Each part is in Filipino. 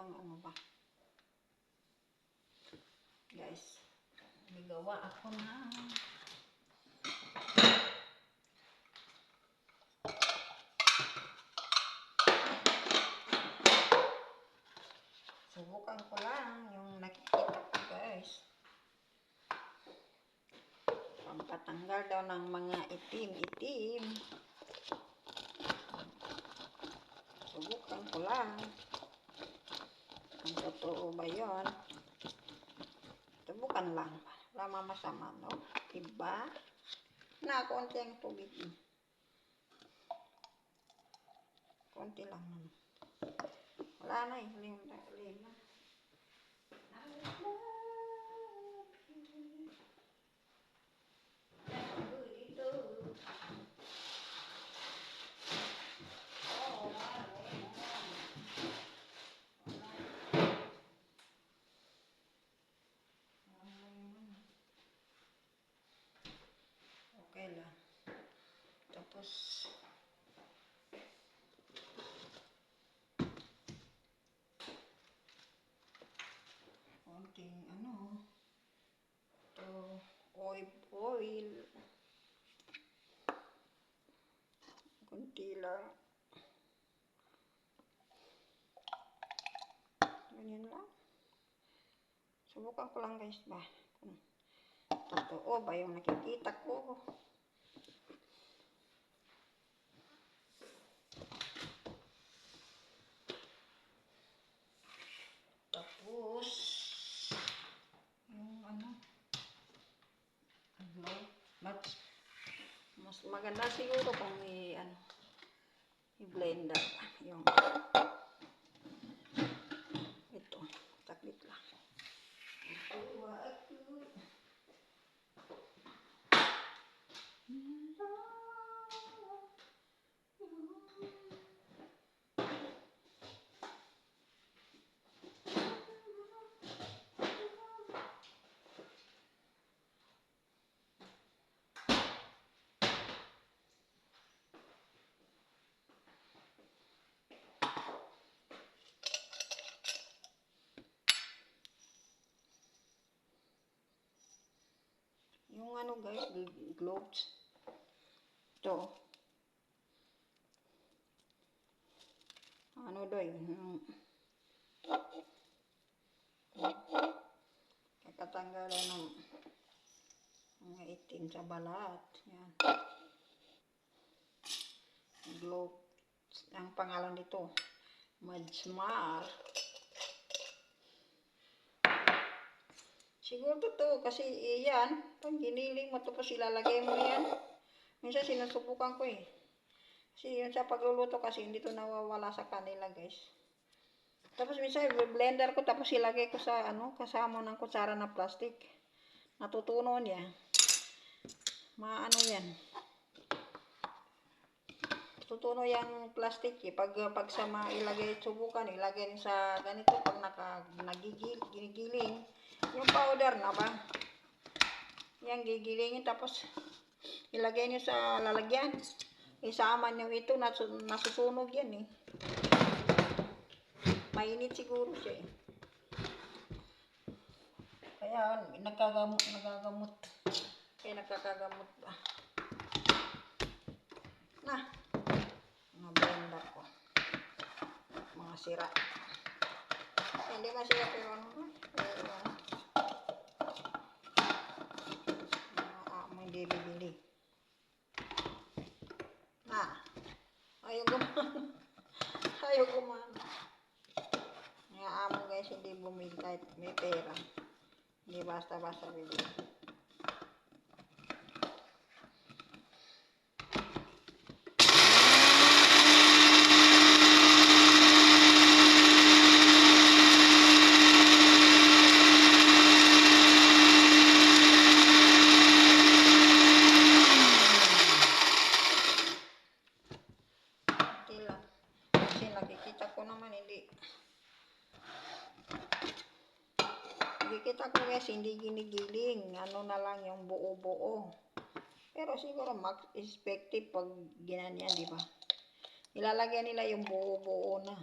ng ano ba. Guys, nagawa ako na. Subukan ko lang yung nakikita ko, guys. Pampatanggal daw ng mga itim-itim. Subukan ko lang. Ang totoo ba yun? Subukan lang. Wala masama, no? Diba? Na, konti ang tubig. Konti lang. Wala na eh. Lim na. Okay lang. Tapos konting ano to oil konti lang, ganyan lang. Subukan ko lang, guys, ba kung totoo ba yung nakikita ko. Tapos yung ano, mas maganda siguro kung i-blender yung ito. Taklit lang. Yung ano, guys, gloves. Ito. Ano daw yung kakatanggalan ng mga itim sa balat. Yan. Gloves. Ang pangalan nito, Madsmar. Siguro totoo kasi yan, pag giniling mo tapos ilalagay mo yan. Minsan sinusubukan ko eh. Kasi yun sa pagluluto kasi hindi to nawawala sa kanila, guys. Tapos minsan blender ko tapos ilagay ko sa kasama ng kutsara na plastic. Natutunaw niya. Maano yan. Tutunaw yung plastic eh. Pag sama ilagay, subukan ilagay sa ganito pag ginigiling. Yung powder na ba? Yan gigilingin tapos ilagay nyo sa lalagyan. Isama nyo ito, nasusunog yan eh. Mainit siguro siya eh. Kaya nagkagamot. Kaya nagkakagamot ba. Na, mga blender ko. Mga sira. Hindi masira pero ano. Hindi bibili. Na, ayaw gumana. Nga amo, guys, hindi bumili kahit may pera. Hindi basta-basta bibili. Kasi nakikita ko naman nakikita ko, guys, hindi ginigiling. Ano na lang yung buo-buo. Pero siguro max effective pag ginanyan, di ba? Ilalagay nila yung buo-buo na.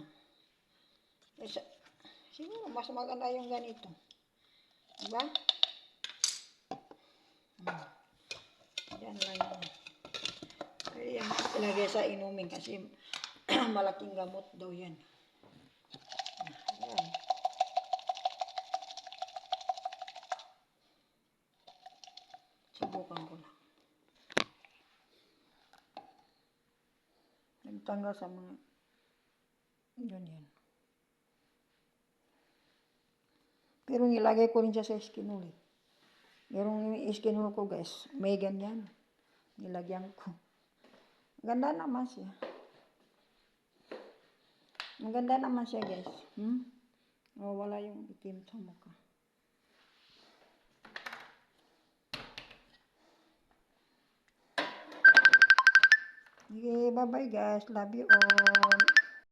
Siguro mas maganda yung ganito. Diba? Yan lang yan. Ayan, ilagay sa inumin kasi malaking gamot daw yan. Ayan. Subukan ko lang. Nagtanggal sa mga ganyan. Pero nilagay ko rin siya sa skinol eh. Yung skinol ko guys, may ganyan. Nilagyan ko. Ganda naman siya. Maganda naman siya guys. Wala yung itim sa mukha. Okay, bye-bye guys. Love you all.